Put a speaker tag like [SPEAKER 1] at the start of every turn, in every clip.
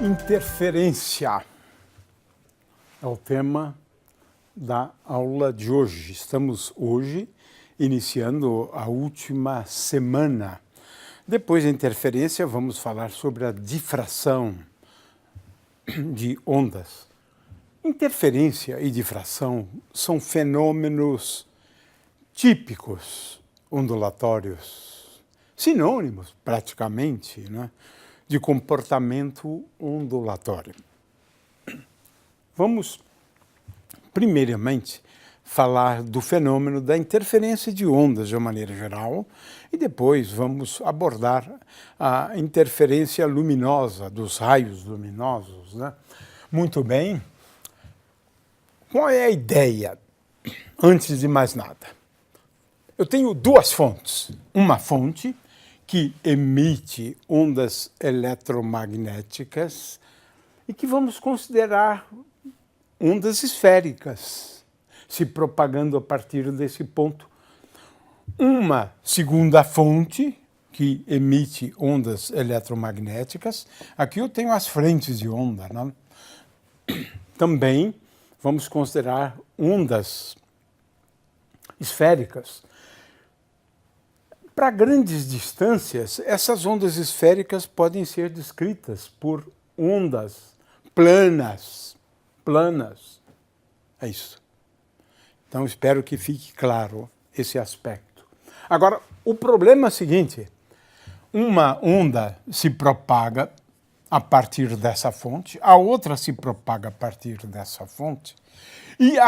[SPEAKER 1] Interferência é o tema da aula de hoje. Estamos hoje iniciando a última semana. Depois da interferência, vamos falar sobre a difração de ondas. Interferência e difração são fenômenos típicos ondulatórios, sinônimos praticamente, né, de comportamento ondulatório. Vamos, primeiramente, falar do fenômeno da interferência de ondas de uma maneira geral e depois vamos abordar a interferência luminosa, dos raios luminosos, né? Muito bem. Qual é a ideia, antes de mais nada? Eu tenho duas fontes. Uma fonte que emite ondas eletromagnéticas e que vamos considerar ondas esféricas, se propagando a partir desse ponto. Uma segunda fonte que emite ondas eletromagnéticas, aqui eu tenho as frentes de onda, né? Também vamos considerar ondas esféricas. Para grandes distâncias, essas ondas esféricas podem ser descritas por ondas planas. É isso. Então, espero que fique claro esse aspecto. Agora, o problema é o seguinte: uma onda se propaga a partir dessa fonte, a outra se propaga a partir dessa fonte e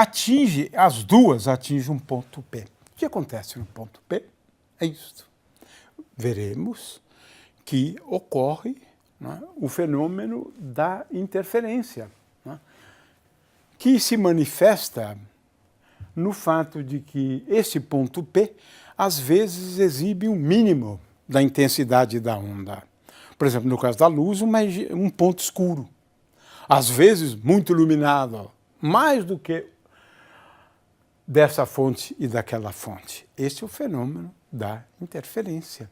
[SPEAKER 1] as duas atingem um ponto P. O que acontece no ponto P? É isso. Veremos que ocorre, né, o fenômeno da interferência, né, que se manifesta no fato de que esse ponto P, às vezes, exibe um mínimo da intensidade da onda. Por exemplo, no caso da luz, um ponto escuro. Às vezes, muito iluminado, mais do que dessa fonte e daquela fonte. Esse é o fenômeno da interferência,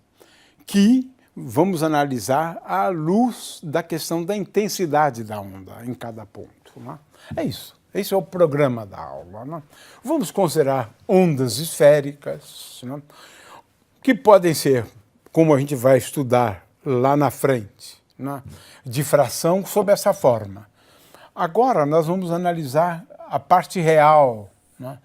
[SPEAKER 1] que vamos analisar à luz da questão da intensidade da onda em cada ponto, né? É isso. Esse é o programa da aula, né? Vamos considerar ondas esféricas, né, que podem ser, como a gente vai estudar lá na frente, né, difração sob essa forma. Agora nós vamos analisar a parte real, né,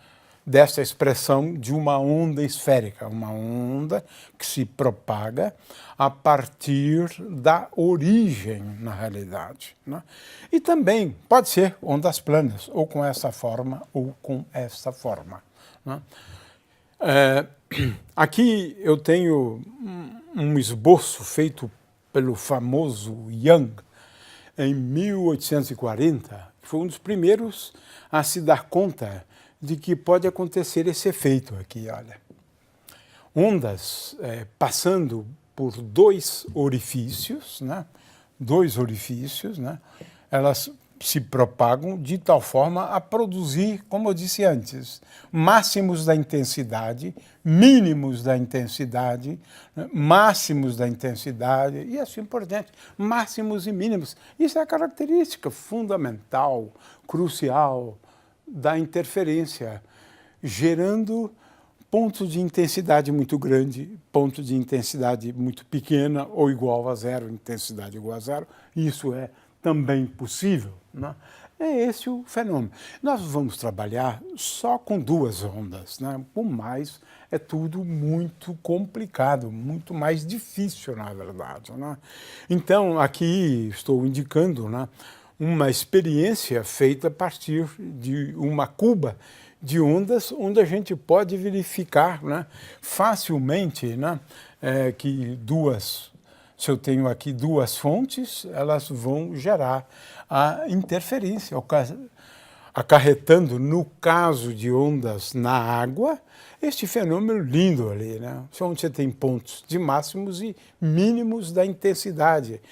[SPEAKER 1] dessa expressão de uma onda esférica, uma onda que se propaga a partir da origem, na realidade, né? E também pode ser ondas planas, ou com essa forma, ou com essa forma, né? Aqui eu tenho um esboço feito pelo famoso Young, em 1840, que foi um dos primeiros a se dar conta de que pode acontecer esse efeito aqui, olha. Ondas passando por dois orifícios, né? Elas se propagam de tal forma a produzir, como eu disse antes, máximos da intensidade, mínimos da intensidade, né? Máximos da intensidade e assim por diante, máximos e mínimos. Isso é a característica fundamental, crucial da interferência, gerando pontos de intensidade muito grande, ponto de intensidade muito pequena ou igual a zero, intensidade igual a zero. Isso é também possível, né? É esse o fenômeno. Nós vamos trabalhar só com duas ondas, né? O mais é tudo muito complicado, muito mais difícil, na verdade, né? Então, aqui estou indicando, né, uma experiência feita a partir de uma cuba de ondas, onde a gente pode verificar, né, facilmente, né, que se eu tenho aqui duas fontes, elas vão gerar a interferência, acarretando, no caso de ondas na água, este fenômeno lindo ali, né, onde você tem pontos de máximos e mínimos da intensidade,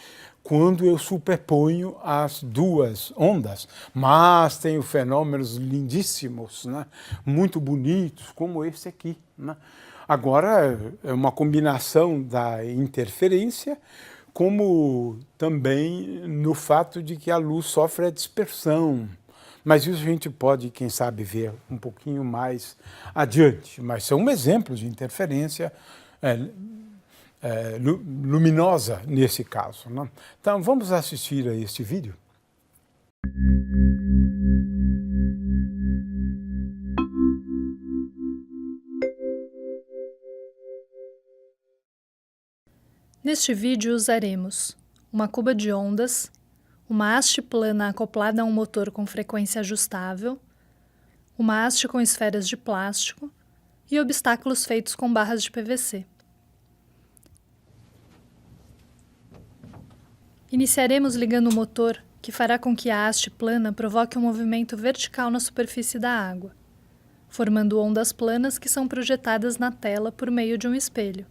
[SPEAKER 1] quando eu superponho as duas ondas. Mas tenho fenômenos lindíssimos, né, muito bonitos, como esse aqui, né? Agora, é uma combinação da interferência como também no fato de que a luz sofre a dispersão. Mas isso a gente pode, quem sabe, ver um pouquinho mais adiante. Mas são exemplos de interferência luminosa nesse caso, né? Então, vamos assistir a este vídeo.
[SPEAKER 2] Neste vídeo usaremos uma cuba de ondas, uma haste plana acoplada a um motor com frequência ajustável, uma haste com esferas de plástico e obstáculos feitos com barras de PVC. Iniciaremos ligando o motor, que fará com que a haste plana provoque um movimento vertical na superfície da água, formando ondas planas que são projetadas na tela por meio de um espelho.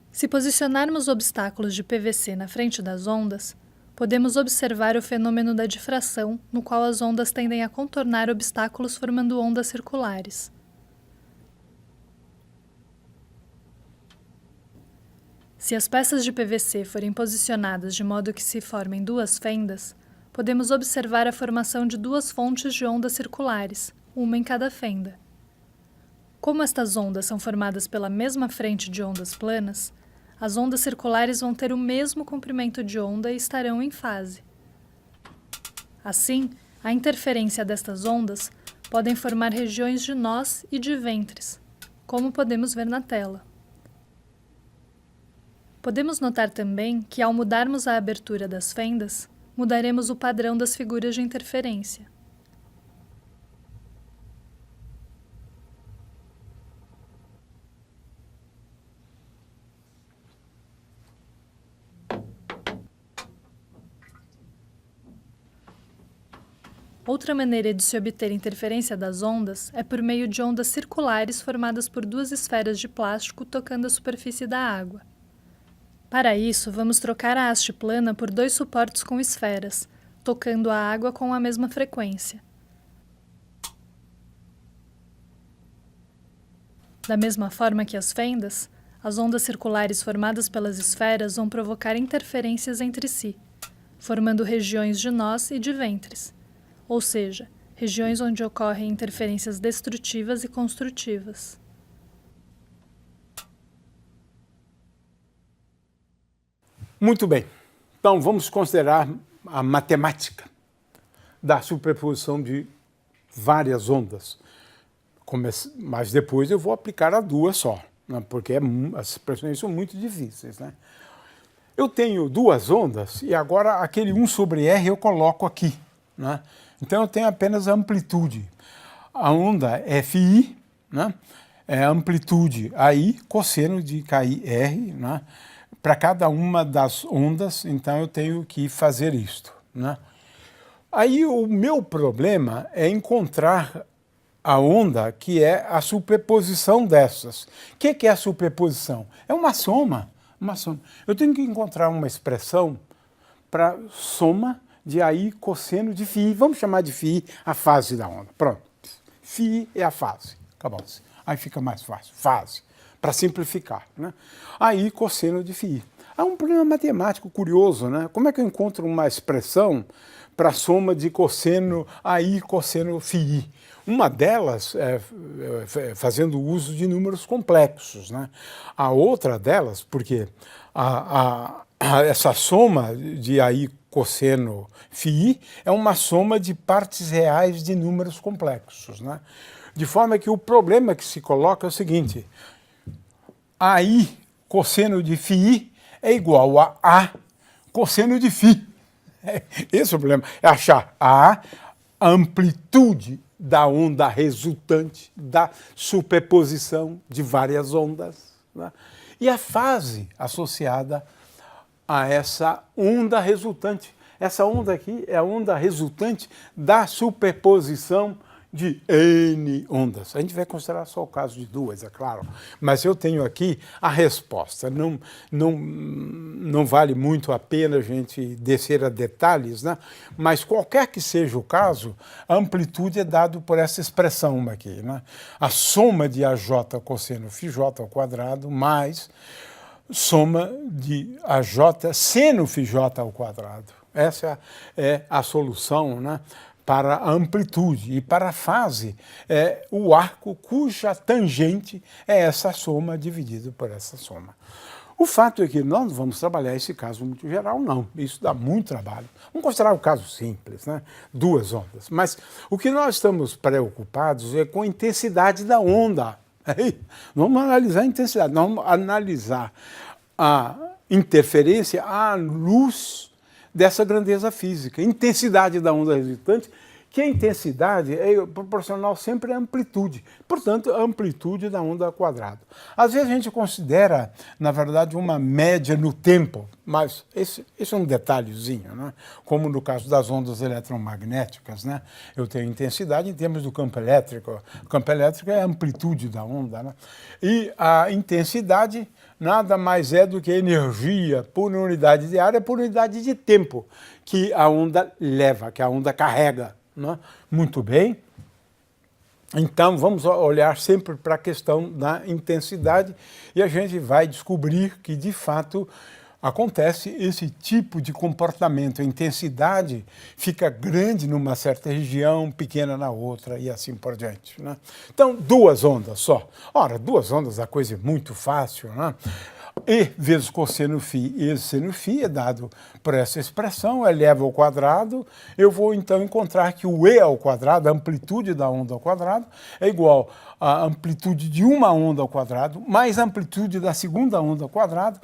[SPEAKER 2] Se posicionarmos obstáculos de PVC na frente das ondas, podemos observar o fenômeno da difração, no qual as ondas tendem a contornar obstáculos formando ondas circulares. Se as peças de PVC forem posicionadas de modo que se formem duas fendas, podemos observar a formação de duas fontes de ondas circulares, uma em cada fenda. Como estas ondas são formadas pela mesma frente de ondas planas, as ondas circulares vão ter o mesmo comprimento de onda e estarão em fase. Assim, a interferência destas ondas podem formar regiões de nós e de ventres, como podemos ver na tela. Podemos notar também que, ao mudarmos a abertura das fendas, mudaremos o padrão das figuras de interferência. Outra maneira de se obter interferência das ondas é por meio de ondas circulares formadas por duas esferas de plástico tocando a superfície da água. Para isso, vamos trocar a haste plana por dois suportes com esferas, tocando a água com a mesma frequência. Da mesma forma que as fendas, as ondas circulares formadas pelas esferas vão provocar interferências entre si, formando regiões de nós e de ventres, ou seja, regiões onde ocorrem interferências destrutivas e construtivas.
[SPEAKER 1] Muito bem. Então, vamos considerar a matemática da superposição de várias ondas. Mas depois eu vou aplicar a duas só, né? Porque as expressões são muito difíceis, né? Eu tenho duas ondas e agora aquele 1 sobre R eu coloco aqui, né? Então eu tenho apenas a amplitude. A onda Fi, né, é a amplitude AI, cosseno de KIR, né? Para cada uma das ondas, então eu tenho que fazer isto, né? Aí o meu problema é encontrar a onda que é a superposição dessas. O que é a superposição? É uma soma. Eu tenho que encontrar uma expressão para soma de AI cosseno de Φ. Vamos chamar de Φ a fase da onda. Pronto. Φ é a fase. Acabou-se. Aí fica mais fácil. Fase. Para simplificar, né? AI cosseno de Φ. Há um problema matemático curioso, né? Como é que eu encontro uma expressão para soma de cosseno AI cosseno Φ? Uma delas é fazendo uso de números complexos, né? A outra delas, porque essa soma de AI cosseno Φ é uma soma de partes reais de números complexos, né? De forma que o problema que se coloca é o seguinte: AI cosseno de Φ é igual a A cosseno de Φ. Esse é o problema, é achar a amplitude da onda resultante da superposição de várias ondas, né? E a fase associada a essa onda resultante. Essa onda aqui é a onda resultante da superposição de N ondas. A gente vai considerar só o caso de duas, é claro, mas eu tenho aqui a resposta. Não vale muito a pena a gente descer a detalhes, né? Mas qualquer que seja o caso, a amplitude é dado por essa expressão aqui, né? A soma de AJ cosseno φJ ao quadrado mais soma de AJ seno φj ao quadrado. Essa é a solução, né, para a amplitude. E para a fase, é o arco cuja tangente é essa soma dividido por essa soma. O fato é que nós não vamos trabalhar esse caso muito geral, não. Isso dá muito trabalho. Vamos considerar o caso simples, né? 2 ondas. Mas o que nós estamos preocupados é com a intensidade da onda. Vamos analisar a intensidade, vamos analisar a interferência à luz dessa grandeza física, intensidade da onda resultante, que a intensidade é proporcional sempre à amplitude, portanto, a amplitude da onda ao quadrado. Às vezes a gente considera, na verdade, uma média no tempo, mas esse é um detalhezinho, né? Como no caso das ondas eletromagnéticas, né? Eu tenho intensidade em termos do campo elétrico. O campo elétrico é a amplitude da onda, né? E a intensidade nada mais é do que energia por unidade de área por unidade de tempo que a onda leva, que a onda carrega. Né? Muito bem. Então, vamos olhar sempre para a questão da intensidade e a gente vai descobrir que, de fato, acontece esse tipo de comportamento. A intensidade fica grande numa certa região, pequena na outra e assim por diante. Né? Então, 2 ondas só. Ora, 2 ondas, a coisa é muito fácil, né? E vezes cosseno φ e seno φ é dado por essa expressão, eleva ao quadrado, eu vou então encontrar que o E ao quadrado, a amplitude da onda ao quadrado, é igual à amplitude de uma onda ao quadrado, mais a amplitude da segunda onda ao quadrado,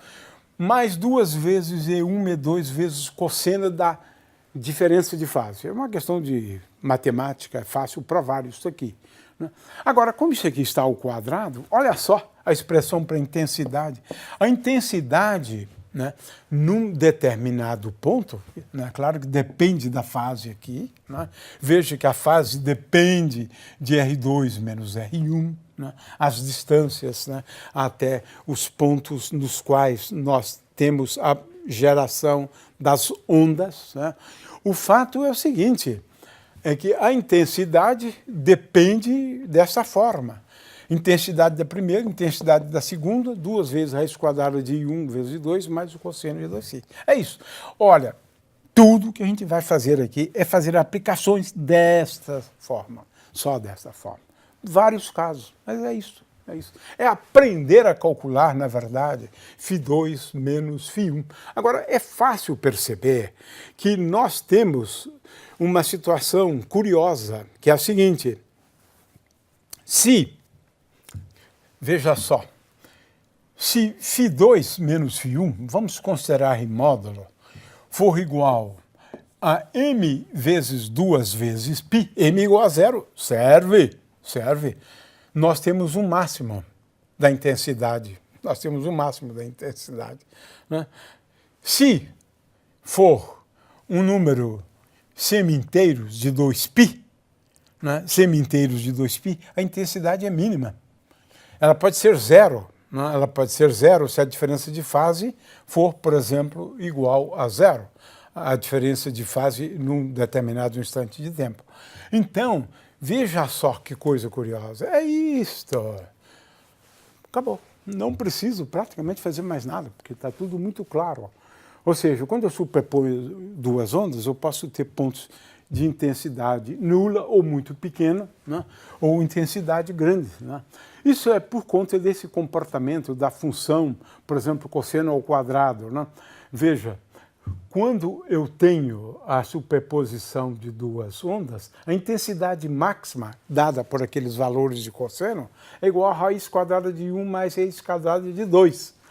[SPEAKER 1] mais 2 vezes E1, E2 vezes cosseno da diferença de fase. É uma questão de matemática, é fácil provar isso aqui. Né? Agora, como isso aqui está ao quadrado, olha só a expressão para intensidade. A intensidade, né, num determinado ponto, né, claro que depende da fase aqui, né, veja que a fase depende de R2 menos R1, né, as distâncias, né, até os pontos nos quais nós temos a geração das ondas. Né. O fato é o seguinte, é que a intensidade depende dessa forma. Intensidade da primeira, intensidade da segunda, 2 vezes a raiz quadrada de I1 vezes I2, mais o cosseno de I2φ. É isso. Olha, tudo que a gente vai fazer aqui é fazer aplicações desta forma, só desta forma. Vários casos, mas é isso. É isso. É aprender a calcular, na verdade, φ2 menos φ1. Agora, é fácil perceber que nós temos uma situação curiosa, que é a seguinte. Veja só, se φ2 menos φ1, vamos considerar em módulo, for igual a m vezes 2 vezes π, m igual a 0, serve. Nós temos um máximo da intensidade. Né? Se for um número semi-inteiros de 2π, né? Semi-inteiros de 2π, a intensidade é mínima. Ela pode ser 0, né? Ela pode ser 0 se a diferença de fase for, por exemplo, igual a 0. A diferença de fase num determinado instante de tempo. Então, veja só que coisa curiosa. É isto. Acabou. Não preciso praticamente fazer mais nada, porque está tudo muito claro. Ou seja, quando eu superponho 2 ondas, eu posso ter pontos de intensidade nula ou muito pequena, né? Ou intensidade grande. Né? Isso é por conta desse comportamento da função, por exemplo, cosseno ao quadrado. Né? Veja, quando eu tenho a superposição de 2 ondas, a intensidade máxima dada por aqueles valores de cosseno é igual a raiz quadrada de 1 mais raiz quadrada de 2.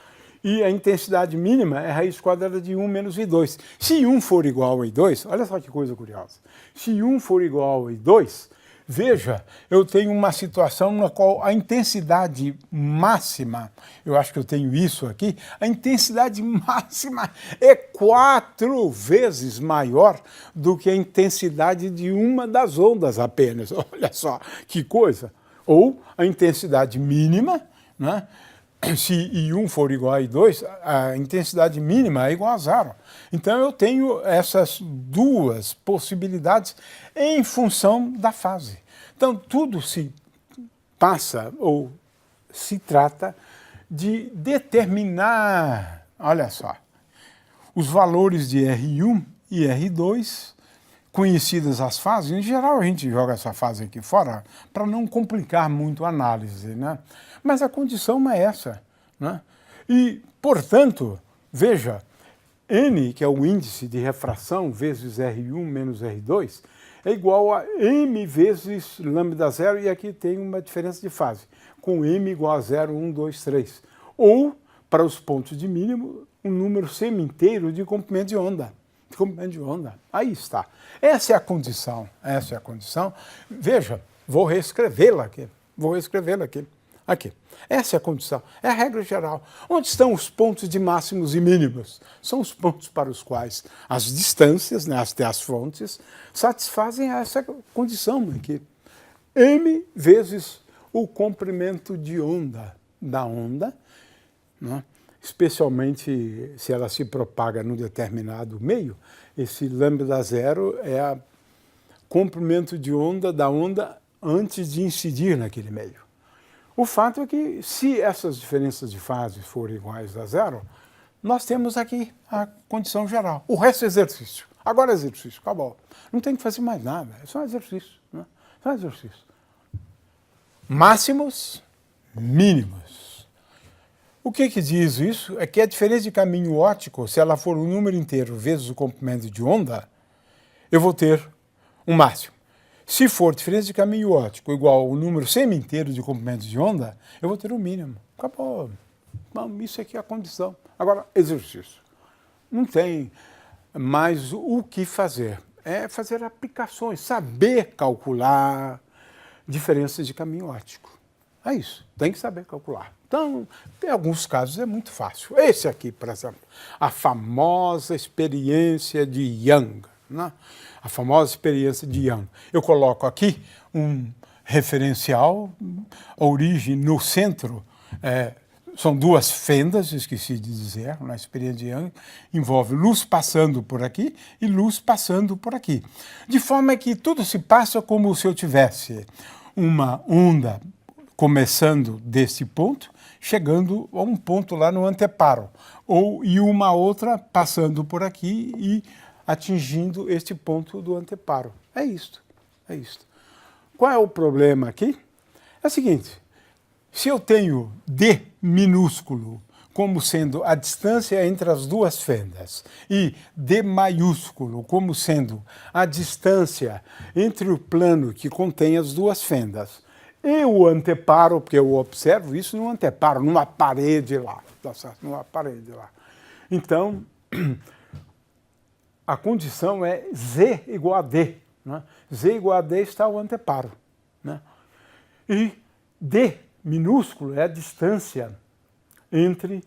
[SPEAKER 1] E a intensidade mínima é raiz quadrada de 1 menos I2. Se 1 for igual a I2, olha só que coisa curiosa. Se 1 for igual a I2, veja, eu tenho uma situação na qual a intensidade máxima, eu acho que eu tenho isso aqui, a intensidade máxima é 4 vezes maior do que a intensidade de uma das ondas apenas. Olha só que coisa. Ou a intensidade mínima, né? Se I1 for igual a I2, a intensidade mínima é igual a 0. Então eu tenho essas 2 possibilidades em função da fase. Então tudo se passa ou se trata de determinar, olha só, os valores de R1 e R2, conhecidas as fases. Em geral, a gente joga essa fase aqui fora para não complicar muito a análise, né? Mas a condição é essa, né? E, portanto, veja, N, que é o índice de refração, vezes R1 menos R2, é igual a M vezes lambda zero, e aqui tem uma diferença de fase, com M igual a 0, 1, 2, 3. Ou, para os pontos de mínimo, um número semi-inteiro de comprimento de onda. Aí está. Essa é a condição. Essa é a condição. Veja, vou reescrevê-la aqui. Aqui. Essa é a condição. É a regra geral. Onde estão os pontos de máximos e mínimos? São os pontos para os quais as distâncias, né, até as fontes, satisfazem essa condição aqui. M vezes o comprimento de onda da onda, né? Especialmente se ela se propaga num determinado meio, esse lambda zero é o comprimento de onda da onda antes de incidir naquele meio. O fato é que, se essas diferenças de fase forem iguais a zero, nós temos aqui a condição geral. O resto é exercício. Agora é exercício, acabou. Não tem que fazer mais nada, é só exercício. Né? Só exercício. Máximos, mínimos. O que diz isso? É que a diferença de caminho óptico, se ela for um número inteiro vezes o comprimento de onda, eu vou ter um máximo. Se for diferença de caminho óptico igual ao número semi-inteiro de comprimento de onda, eu vou ter um mínimo. Acabou. Bom, isso aqui é a condição. Agora, exercício. Não tem mais o que fazer. É fazer aplicações, saber calcular diferenças de caminho óptico. É isso, tem que saber calcular. Então, em alguns casos é muito fácil. Esse aqui, por exemplo, a famosa experiência de Young. Né? A famosa experiência de Young. Eu coloco aqui um referencial, a origem no centro, são duas fendas, esqueci de dizer, na experiência de Young, envolve luz passando por aqui e luz passando por aqui. De forma que tudo se passa como se eu tivesse uma onda começando desse ponto, chegando a um ponto lá no anteparo, e uma outra passando por aqui e atingindo este ponto do anteparo. É isto. Qual é o problema aqui? É o seguinte, se eu tenho D minúsculo como sendo a distância entre as duas fendas e D maiúsculo como sendo a distância entre o plano que contém as duas fendas, e o anteparo, porque eu observo isso no anteparo, numa parede lá. Tá certo? Numa parede lá. Então, a condição é Z igual a D. Né? Z igual a D está o anteparo. Né? E D minúsculo é a distância entre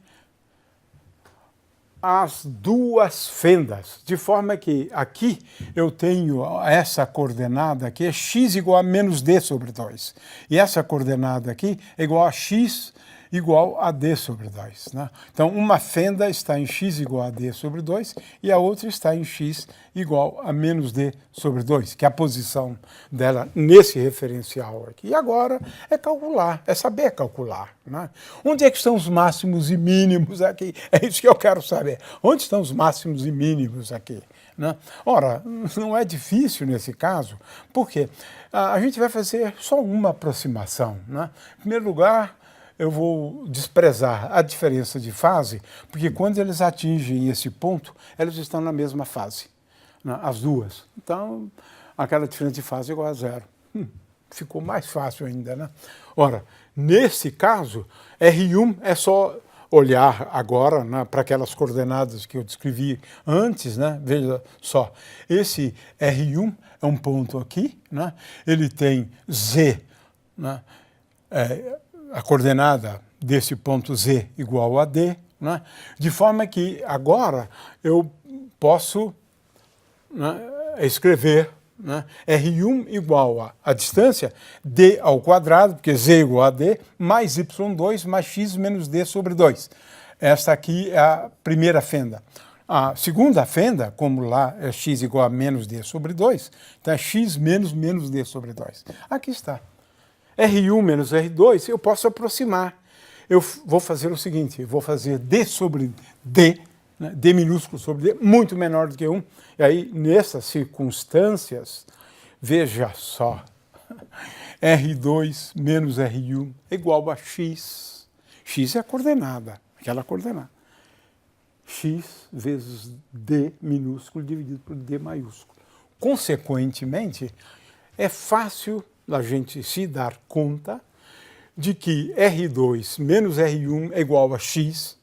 [SPEAKER 1] as duas fendas, de forma que aqui eu tenho essa coordenada aqui, é x igual a menos d sobre 2. E essa coordenada aqui é igual a x igual a d sobre 2. Né? Então, uma fenda está em x igual a d sobre 2 e a outra está em x igual a menos d sobre 2, que é a posição dela nesse referencial aqui. E agora é calcular, é saber calcular. Né? Onde é que estão os máximos e mínimos aqui? É isso que eu quero saber. Onde estão os máximos e mínimos aqui? Né? Ora, não é difícil nesse caso, porque a gente vai fazer só uma aproximação. Né? Em primeiro lugar, eu vou desprezar a diferença de fase, porque quando eles atingem esse ponto, eles estão na mesma fase, né? As duas. Então, aquela diferença de fase é igual a zero. Ficou mais fácil ainda, né? Ora, nesse caso, R1 é só olhar agora, né, para aquelas coordenadas que eu descrevi antes, né? Veja só, esse R1 é um ponto aqui, né? Ele tem Z, né? A coordenada desse ponto Z igual a D, né? De forma que agora eu posso, né, escrever, né, R1 igual a distância D ao quadrado, porque Z igual a D, mais Y2 mais X menos D sobre 2. Esta aqui é a primeira fenda. A segunda fenda, como lá é X igual a menos D sobre 2, então é X menos D sobre 2. Aqui está. R1 menos R2 eu posso aproximar. eu vou fazer o seguinte, eu vou fazer D sobre D, né, D minúsculo sobre D, muito menor do que 1. E aí, nessas circunstâncias, veja só, R2 menos R1 é igual a X. X é a coordenada, aquela coordenada. X vezes D minúsculo dividido por D maiúsculo. Consequentemente, é fácil a gente se dar conta de que R2 menos R1 é igual a X.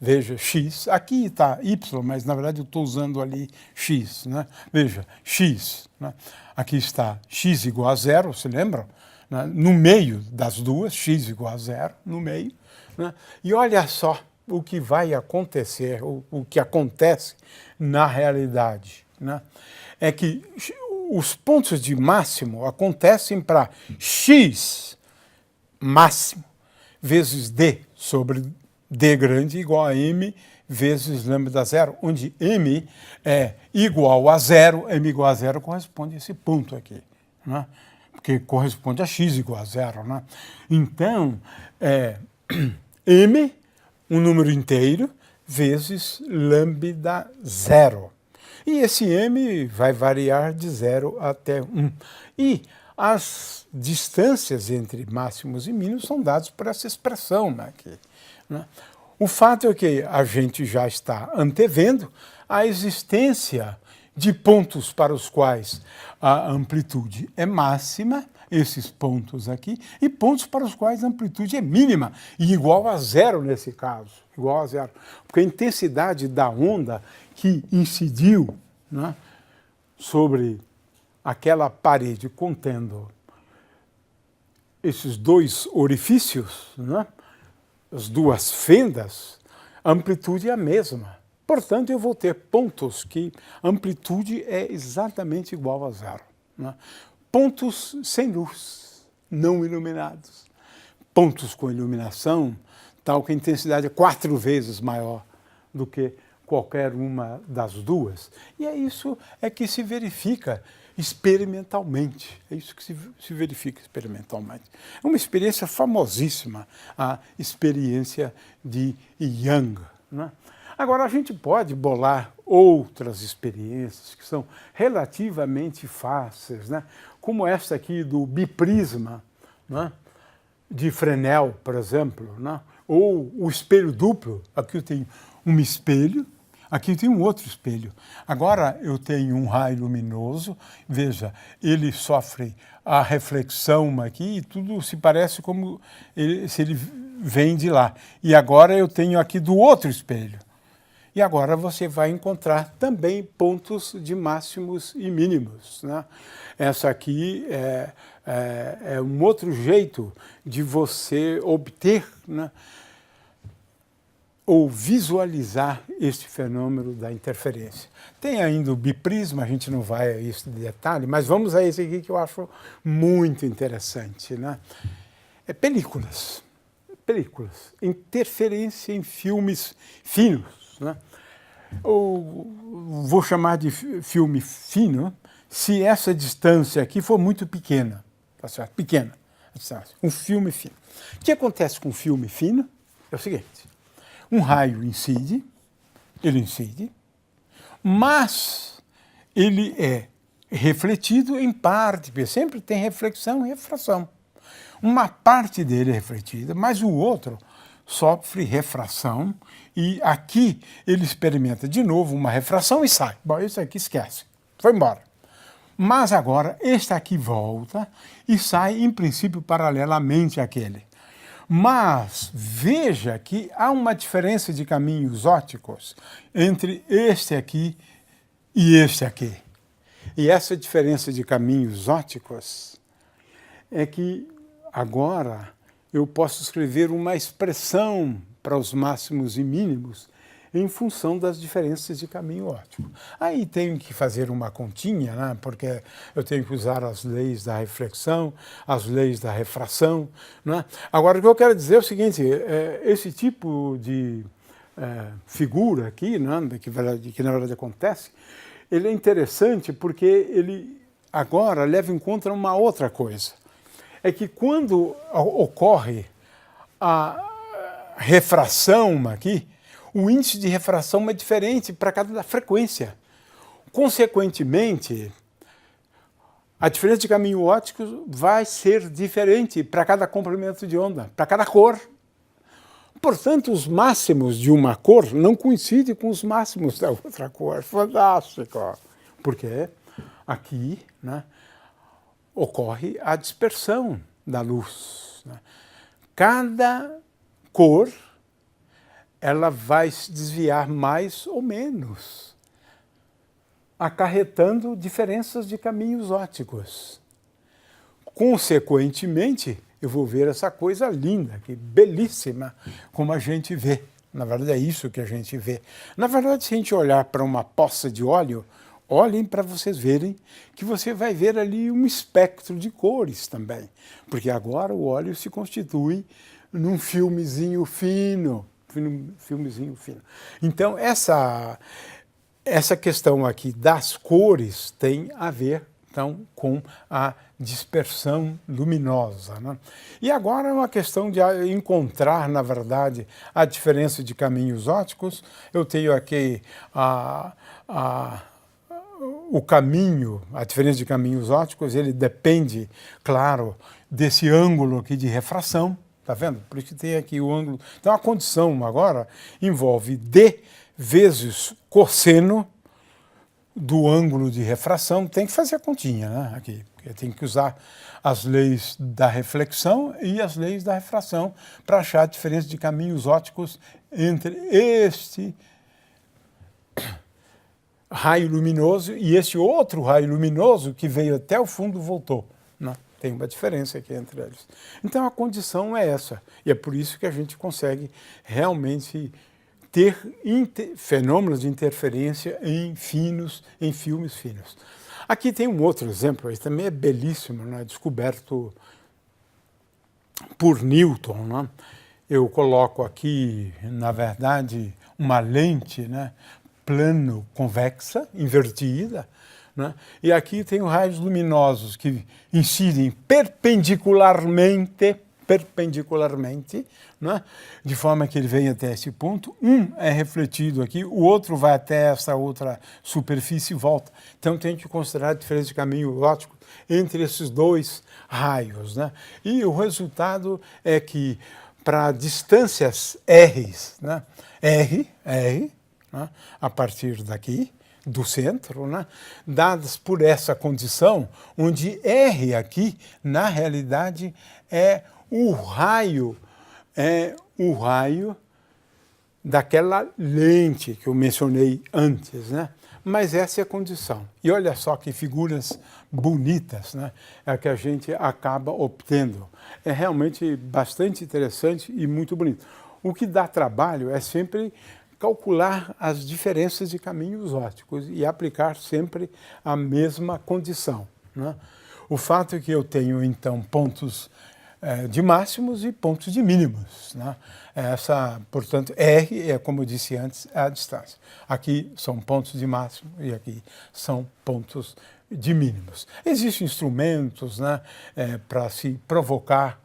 [SPEAKER 1] Veja, X, aqui está Y, mas na verdade eu estou usando ali X, né? Veja, X, né? Aqui está X igual a 0, se lembram? Né? No meio das duas, X igual a 0, no meio. Né? E olha só o que vai acontecer, o que acontece na realidade. Né? É que os pontos de máximo acontecem para X máximo vezes D sobre D grande igual a M vezes lambda zero, onde M é igual a zero, M igual a zero corresponde a esse ponto aqui, né? Porque corresponde a X igual a zero. Né? Então, M, um número inteiro, vezes lambda zero. E esse M vai variar de 0 até 1. E as distâncias entre máximos e mínimos são dados por essa expressão aqui. Né? O fato é que a gente já está antevendo a existência de pontos para os quais a amplitude é máxima, esses pontos aqui, e pontos para os quais a amplitude é mínima, e igual a 0 nesse caso, igual a 0. Porque a intensidade da onda que incidiu, né, sobre aquela parede contendo esses dois orifícios, né, as duas fendas, a amplitude é a mesma. Portanto, eu vou ter pontos que a amplitude é exatamente igual a 0. Né? Pontos sem luz, não iluminados. Pontos com iluminação, tal que a intensidade é 4 vezes maior do que qualquer uma das duas. E é isso que se verifica experimentalmente. É isso que se verifica experimentalmente. É uma experiência famosíssima, a experiência de Young. Né? Agora, a gente pode bolar outras experiências que são relativamente fáceis, né? Como essa aqui do biprisma, né? De Fresnel, por exemplo, né? Ou o espelho duplo. Aqui eu tenho um espelho, aqui eu tenho um outro espelho. Agora eu tenho um raio luminoso, veja, ele sofre a reflexão aqui e tudo se parece como se ele vem de lá. E agora eu tenho aqui do outro espelho. E agora você vai encontrar também pontos de máximos e mínimos. Né? Essa aqui é um outro jeito de você obter, né, ou visualizar esse fenômeno da interferência. Tem ainda o biprisma, a gente não vai a isso de detalhe, mas vamos a esse aqui que eu acho muito interessante. Né? Películas. Películas. Interferência em filmes finos. Né? Eu vou chamar de filme fino se essa distância aqui for muito pequena. Tá certo? Pequena a distância. Um filme fino. O que acontece com um filme fino é o seguinte: um raio incide, mas ele é refletido em parte, porque sempre tem reflexão e refração. Uma parte dele é refletida, mas o outro sofre refração e aqui ele experimenta de novo uma refração e sai. Bom, isso aqui esquece, foi embora. Mas agora este aqui volta e sai em princípio paralelamente àquele. Mas veja que há uma diferença de caminhos ópticos entre este aqui e este aqui. E essa diferença de caminhos ópticos é que agora eu posso escrever uma expressão para os máximos e mínimos em função das diferenças de caminho óptico. Aí tenho que fazer uma continha, né, porque eu tenho que usar as leis da reflexão, as leis da refração. Né? Agora, o que eu quero dizer é o seguinte, esse tipo de figura aqui, né, que na verdade acontece, ele é interessante porque ele agora leva em conta uma outra coisa. É que quando ocorre refração aqui, o índice de refração é diferente para cada frequência. Consequentemente, a diferença de caminho óptico vai ser diferente para cada comprimento de onda, para cada cor. Portanto, os máximos de uma cor não coincidem com os máximos da outra cor. Fantástico! Porque aqui, né, ocorre a dispersão da luz, né? Cada cor ela vai se desviar mais ou menos, acarretando diferenças de caminhos ópticos. Consequentemente, eu vou ver essa coisa linda, que belíssima, como a gente vê. Na verdade, é isso que a gente vê. Na verdade, se a gente olhar para uma poça de óleo, olhem para vocês verem que você vai ver ali um espectro de cores também. Porque agora o óleo se constitui num filmezinho fino. Então, essa questão aqui das cores tem a ver, então, com a dispersão luminosa, né? E agora é uma questão de encontrar, na verdade, a diferença de caminhos ópticos. Eu tenho aqui o caminho, a diferença de caminhos ópticos, ele depende, claro, desse ângulo aqui de refração, tá vendo? Por isso que tem aqui o ângulo. Então a condição agora envolve D vezes cosseno do ângulo de refração. Tem que fazer a continha, né? Aqui, porque tem que usar as leis da reflexão e as leis da refração para achar a diferença de caminhos ópticos entre este raio luminoso e esse outro raio luminoso que veio até o fundo e voltou, né? Tem uma diferença aqui entre eles. Então a condição é essa, e é por isso que a gente consegue realmente ter fenômenos de interferência em filmes finos. Aqui tem um outro exemplo, esse também é belíssimo, né? Descoberto por Newton, né? Eu coloco aqui, na verdade, uma lente, né, plano convexa, invertida, né? E aqui tem os raios luminosos que incidem perpendicularmente, né? De forma que ele vem até esse ponto. Um é refletido aqui, o outro vai até essa outra superfície e volta. Então tem que considerar a diferença de caminho óptico entre esses dois raios, né? E o resultado é que para distâncias R, né? R, né? A partir daqui, do centro, né? Dadas por essa condição, onde R aqui, na realidade, é o raio daquela lente que eu mencionei antes, né? Mas essa é a condição. E olha só que figuras bonitas, né? É que a gente acaba obtendo. É realmente bastante interessante e muito bonito. O que dá trabalho é sempre calcular as diferenças de caminhos ópticos e aplicar sempre a mesma condição, né? O fato é que eu tenho, então, pontos de máximos e pontos de mínimos, né? Portanto, R é, como eu disse antes, a distância. Aqui são pontos de máximo e aqui são pontos de mínimos. Existem instrumentos, né, para se provocar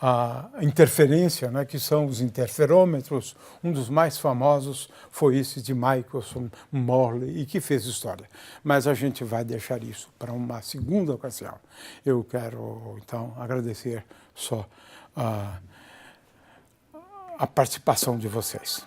[SPEAKER 1] a interferência, né, que são os interferômetros. Um dos mais famosos foi esse de Michelson Morley, e que fez história. Mas a gente vai deixar isso para uma segunda ocasião. Eu quero, então, agradecer só a participação de vocês.